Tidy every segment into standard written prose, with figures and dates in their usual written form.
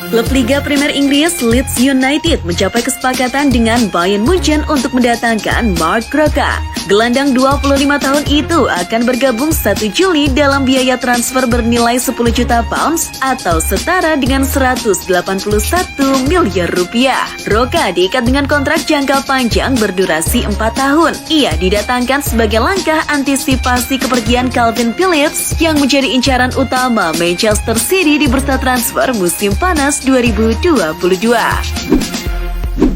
Klub Liga Premier Inggris Leeds United mencapai kesepakatan dengan Bayern Munchen untuk mendatangkan Marc Roca. Gelandang 25 tahun itu akan bergabung 1 Juli dalam biaya transfer bernilai 10 juta pounds atau setara dengan 181 miliar rupiah. Roca diikat dengan kontrak jangka panjang berdurasi 4 tahun. Ia didatangkan sebagai langkah antisipasi kepergian Calvin Phillips yang menjadi incaran utama Manchester City di bursa transfer musim panas 2022.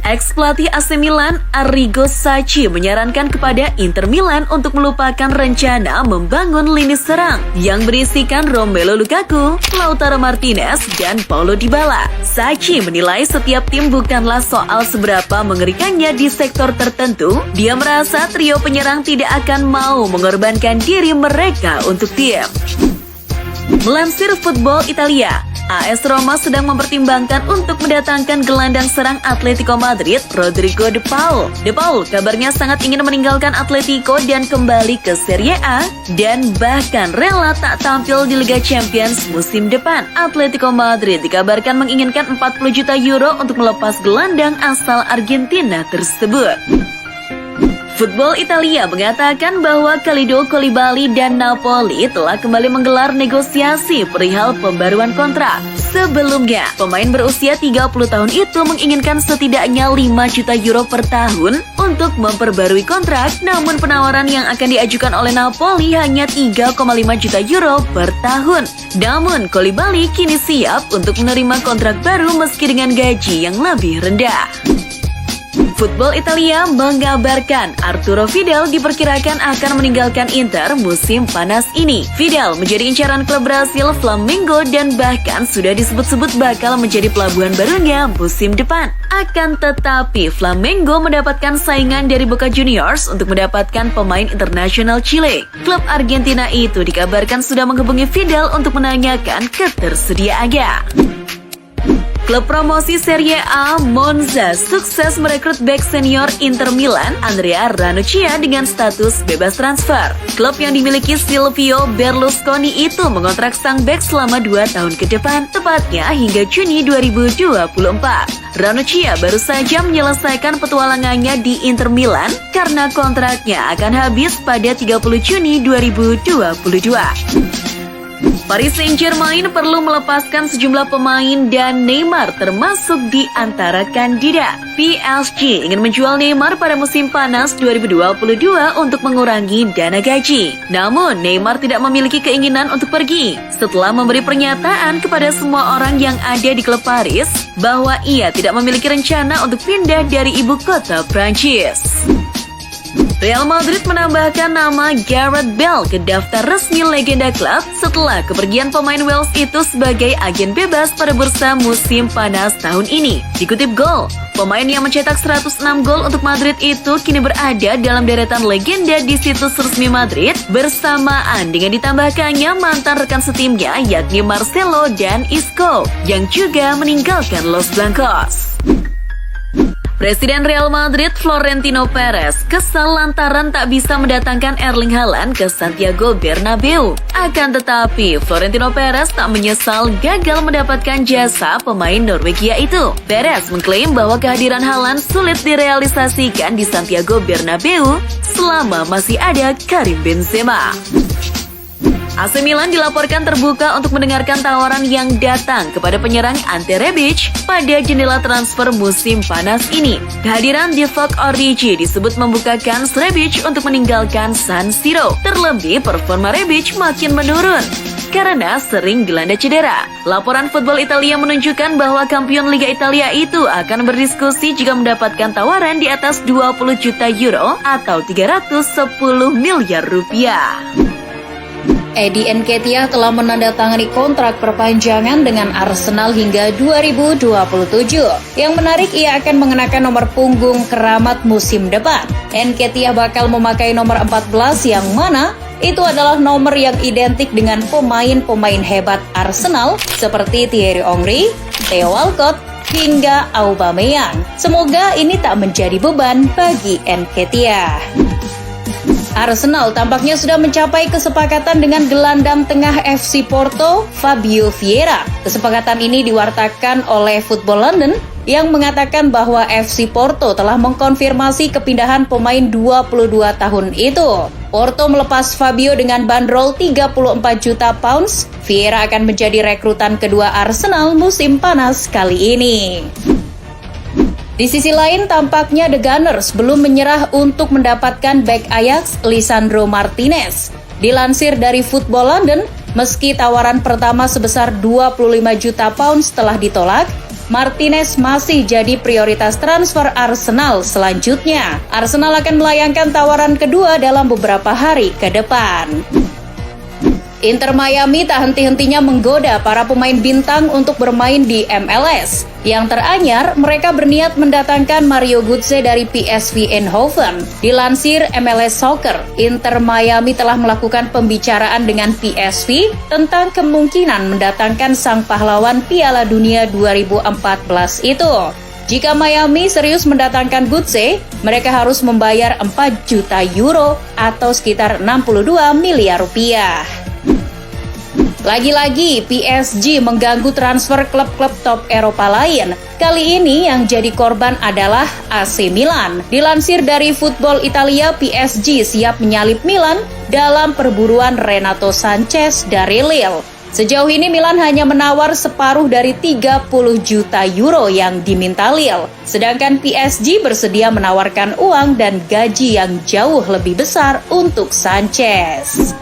Ex-pelatih AC Milan, Arrigo Sacchi menyarankan kepada Inter Milan untuk melupakan rencana membangun lini serang yang berisikan Romelu Lukaku, Lautaro Martinez, dan Paulo Dybala. Sacchi menilai setiap tim bukanlah soal seberapa mengerikannya di sektor tertentu. Dia merasa trio penyerang tidak akan mau mengorbankan diri mereka untuk tim. Melansir Football Italia, AS Roma sedang mempertimbangkan untuk mendatangkan gelandang serang Atletico Madrid, Rodrigo De Paul. De Paul kabarnya sangat ingin meninggalkan Atletico dan kembali ke Serie A dan bahkan rela tak tampil di Liga Champions musim depan. Atletico Madrid dikabarkan menginginkan 40 juta euro untuk melepas gelandang asal Argentina tersebut. Football Italia mengatakan bahwa Kalidou Koulibaly dan Napoli telah kembali menggelar negosiasi perihal pembaruan kontrak. Sebelumnya, pemain berusia 30 tahun itu menginginkan setidaknya 5 juta euro per tahun untuk memperbarui kontrak, namun penawaran yang akan diajukan oleh Napoli hanya 3,5 juta euro per tahun. Namun, Koulibaly kini siap untuk menerima kontrak baru meski dengan gaji yang lebih rendah. Football Italia mengabarkan Arturo Vidal diperkirakan akan meninggalkan Inter musim panas ini. Vidal menjadi incaran klub Brasil Flamengo dan bahkan sudah disebut-sebut bakal menjadi pelabuhan barunya musim depan. Akan tetapi Flamengo mendapatkan saingan dari Boca Juniors untuk mendapatkan pemain internasional Chile. Klub Argentina itu dikabarkan sudah menghubungi Vidal untuk menanyakan ketersediaannya. Klub promosi Serie A Monza sukses merekrut bek senior Inter Milan, Andrea Ranocchia dengan status bebas transfer. Klub yang dimiliki Silvio Berlusconi itu mengontrak sang bek selama 2 tahun ke depan, tepatnya hingga Juni 2024. Ranocchia baru saja menyelesaikan petualangannya di Inter Milan karena kontraknya akan habis pada 30 Juni 2022. Paris Saint-Germain perlu melepaskan sejumlah pemain dan Neymar termasuk di antara kandidat. PSG ingin menjual Neymar pada musim panas 2022 untuk mengurangi dana gaji. Namun Neymar tidak memiliki keinginan untuk pergi setelah memberi pernyataan kepada semua orang yang ada di klub Paris bahwa ia tidak memiliki rencana untuk pindah dari ibu kota Prancis. Real Madrid menambahkan nama Gareth Bale ke daftar resmi legenda klub setelah kepergian pemain Wales itu sebagai agen bebas pada bursa musim panas tahun ini. Dikutip Goal, pemain yang mencetak 106 gol untuk Madrid itu kini berada dalam deretan legenda di situs resmi Madrid bersamaan dengan ditambahkannya mantan rekan setimnya yakni Marcelo dan Isco yang juga meninggalkan Los Blancos. Presiden Real Madrid Florentino Perez kesal lantaran tak bisa mendatangkan Erling Haaland ke Santiago Bernabeu. Akan tetapi, Florentino Perez tak menyesal gagal mendapatkan jasa pemain Norwegia itu. Perez mengklaim bahwa kehadiran Haaland sulit direalisasikan di Santiago Bernabeu selama masih ada Karim Benzema. AC Milan dilaporkan terbuka untuk mendengarkan tawaran yang datang kepada penyerang Ante Rebic pada jendela transfer musim panas ini. Kehadiran Divock Origi disebut membukakan Rebic untuk meninggalkan San Siro. Terlebih performa Rebic makin menurun karena sering dilanda cedera. Laporan Football Italia menunjukkan bahwa kampion Liga Italia itu akan berdiskusi jika mendapatkan tawaran di atas 20 juta euro atau 310 miliar rupiah. Eddie Nketiah telah menandatangani kontrak perpanjangan dengan Arsenal hingga 2027. Yang menarik, ia akan mengenakan nomor punggung keramat musim depan. Nketiah bakal memakai nomor 14 yang mana itu adalah nomor yang identik dengan pemain-pemain hebat Arsenal seperti Thierry Henry, Theo Walcott, hingga Aubameyang. Semoga ini tak menjadi beban bagi Nketiah. Arsenal tampaknya sudah mencapai kesepakatan dengan gelandang tengah FC Porto, Fabio Vieira. Kesepakatan ini diwartakan oleh Football London yang mengatakan bahwa FC Porto telah mengkonfirmasi kepindahan pemain 22 tahun itu. Porto melepas Fabio dengan bandrol 34 juta pounds. Vieira akan menjadi rekrutan kedua Arsenal musim panas kali ini. Di sisi lain, tampaknya The Gunners belum menyerah untuk mendapatkan bek Ajax Lisandro Martinez. Dilansir dari Football London, meski tawaran pertama sebesar 25 juta pounds telah ditolak, Martinez masih jadi prioritas transfer Arsenal selanjutnya. Arsenal akan melayangkan tawaran kedua dalam beberapa hari ke depan. Inter Miami tak henti-hentinya menggoda para pemain bintang untuk bermain di MLS. Yang teranyar, mereka berniat mendatangkan Mario Götze dari PSV Eindhoven. Dilansir MLS Soccer, Inter Miami telah melakukan pembicaraan dengan PSV tentang kemungkinan mendatangkan sang pahlawan Piala Dunia 2014 itu. Jika Miami serius mendatangkan Götze, mereka harus membayar 4 juta euro atau sekitar 62 miliar rupiah. Lagi-lagi PSG mengganggu transfer klub-klub top Eropa lain. Kali ini yang jadi korban adalah AC Milan. Dilansir dari Football Italia, PSG siap menyalip Milan dalam perburuan Renato Sanchez dari Lille. Sejauh ini Milan hanya menawar separuh dari 30 juta euro yang diminta Lille. Sedangkan PSG bersedia menawarkan uang dan gaji yang jauh lebih besar untuk Sanchez.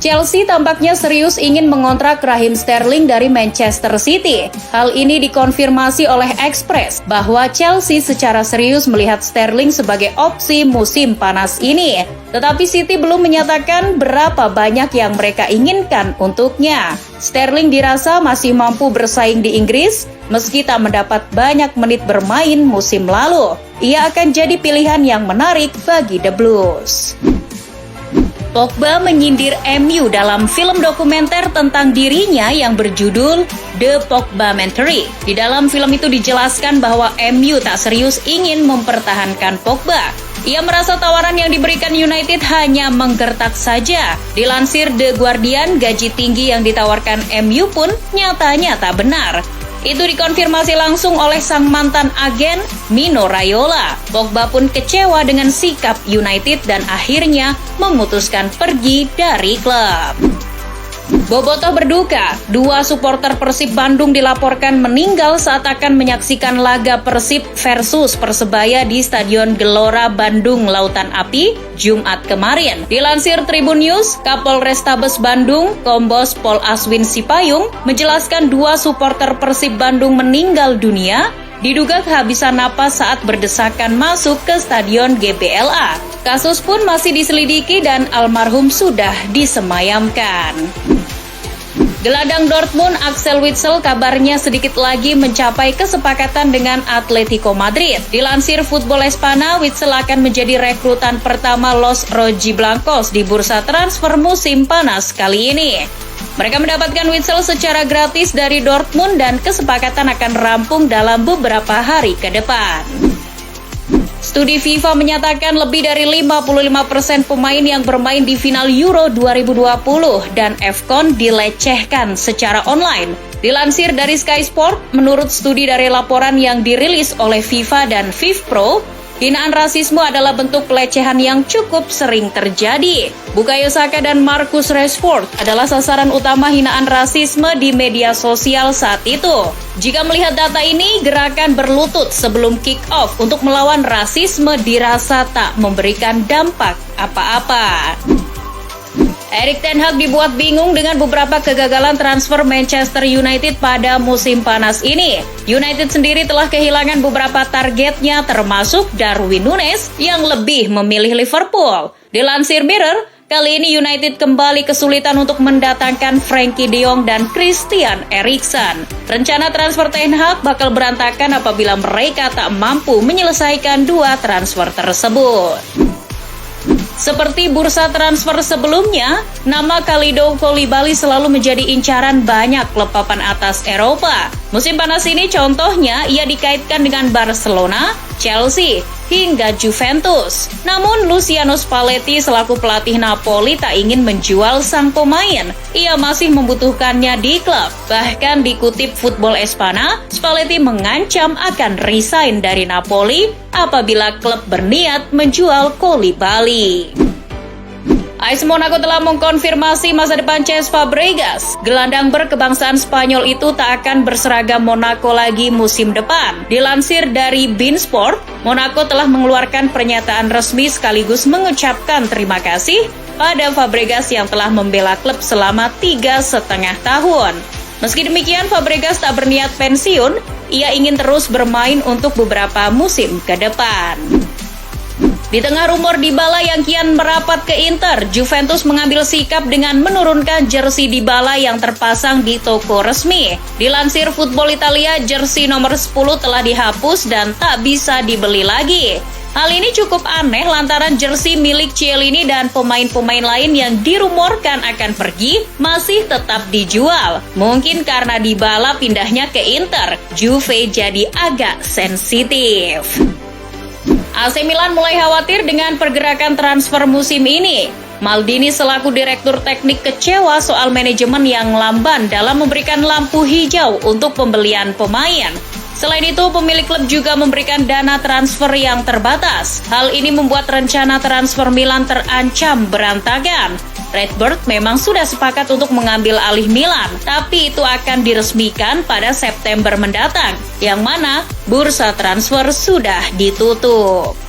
Chelsea tampaknya serius ingin mengontrak Raheem Sterling dari Manchester City. Hal ini dikonfirmasi oleh Express bahwa Chelsea secara serius melihat Sterling sebagai opsi musim panas ini. Tetapi City belum menyatakan berapa banyak yang mereka inginkan untuknya. Sterling dirasa masih mampu bersaing di Inggris meski tak mendapat banyak menit bermain musim lalu. Ia akan jadi pilihan yang menarik bagi The Blues. Pogba menyindir MU dalam film dokumenter tentang dirinya yang berjudul The Pogbamentary. Di dalam film itu dijelaskan bahwa MU tak serius ingin mempertahankan Pogba. Ia merasa tawaran yang diberikan United hanya menggertak saja. Dilansir The Guardian, gaji tinggi yang ditawarkan MU pun nyatanya tak benar. Itu dikonfirmasi langsung oleh sang mantan agen Mino Raiola. Pogba pun kecewa dengan sikap United dan akhirnya memutuskan pergi dari klub. Bobotoh berduka, 2 supporter Persib Bandung dilaporkan meninggal saat akan menyaksikan laga Persib versus Persebaya di Stadion Gelora Bandung Lautan Api, Jumat kemarin. Dilansir Tribun News, Kapolrestabes Bandung, Kombes Pol Aswin Sipayung, menjelaskan 2 supporter Persib Bandung meninggal dunia diduga kehabisan napas saat berdesakan masuk ke Stadion GBLA. Kasus pun masih diselidiki dan almarhum sudah disemayamkan. Gelandang Dortmund Axel Witsel kabarnya sedikit lagi mencapai kesepakatan dengan Atletico Madrid. Dilansir Football Espana, Witsel akan menjadi rekrutan pertama Los Rojiblancos di bursa transfer musim panas kali ini. Mereka mendapatkan Witsel secara gratis dari Dortmund dan kesepakatan akan rampung dalam beberapa hari ke depan. Studi FIFA menyatakan lebih dari 55% pemain yang bermain di final Euro 2020 dan AFCON dilecehkan secara online. Dilansir dari Sky Sport, menurut studi dari laporan yang dirilis oleh FIFA dan FIFPro, hinaan rasisme adalah bentuk pelecehan yang cukup sering terjadi. Bukayo Saka dan Marcus Rashford adalah sasaran utama hinaan rasisme di media sosial saat itu. Jika melihat data ini, gerakan berlutut sebelum kick-off untuk melawan rasisme dirasa tak memberikan dampak apa-apa. Erik ten Hag dibuat bingung dengan beberapa kegagalan transfer Manchester United pada musim panas ini. United sendiri telah kehilangan beberapa targetnya termasuk Darwin Núñez yang lebih memilih Liverpool. Dilansir Mirror, kali ini United kembali kesulitan untuk mendatangkan Frenkie de Jong dan Christian Eriksen. Rencana transfer ten Hag bakal berantakan apabila mereka tak mampu menyelesaikan 2 transfer tersebut. Seperti bursa transfer sebelumnya, nama Kalidou Koulibaly selalu menjadi incaran banyak klub papan atas Eropa. Musim panas ini contohnya ia dikaitkan dengan Barcelona, Chelsea, hingga Juventus. Namun Luciano Spalletti selaku pelatih Napoli tak ingin menjual sang pemain. Ia masih membutuhkannya di klub. Bahkan dikutip Football Espana, Spalletti mengancam akan resign dari Napoli apabila klub berniat menjual Koulibaly. AS Monaco telah mengkonfirmasi masa depan Cesc Fabregas. Gelandang berkebangsaan Spanyol itu tak akan berseragam Monaco lagi musim depan. Dilansir dari beIN Sport, Monaco telah mengeluarkan pernyataan resmi sekaligus mengucapkan terima kasih pada Fabregas yang telah membela klub selama 3,5 tahun. Meski demikian, Fabregas tak berniat pensiun. Ia ingin terus bermain untuk beberapa musim ke depan. Di tengah rumor Dybala yang kian merapat ke Inter, Juventus mengambil sikap dengan menurunkan jersey Dybala yang terpasang di toko resmi. Dilansir Football Italia, jersey nomor 10 telah dihapus dan tak bisa dibeli lagi. Hal ini cukup aneh lantaran jersey milik Chiellini dan pemain-pemain lain yang dirumorkan akan pergi masih tetap dijual. Mungkin karena Dybala pindahnya ke Inter, Juve jadi agak sensitif. AC Milan mulai khawatir dengan pergerakan transfer musim ini. Maldini selaku direktur teknik kecewa soal manajemen yang lamban dalam memberikan lampu hijau untuk pembelian pemain. Selain itu, pemilik klub juga memberikan dana transfer yang terbatas. Hal ini membuat rencana transfer Milan terancam berantakan. Redbird memang sudah sepakat untuk mengambil alih Milan, tapi itu akan diresmikan pada September mendatang, yang mana bursa transfer sudah ditutup.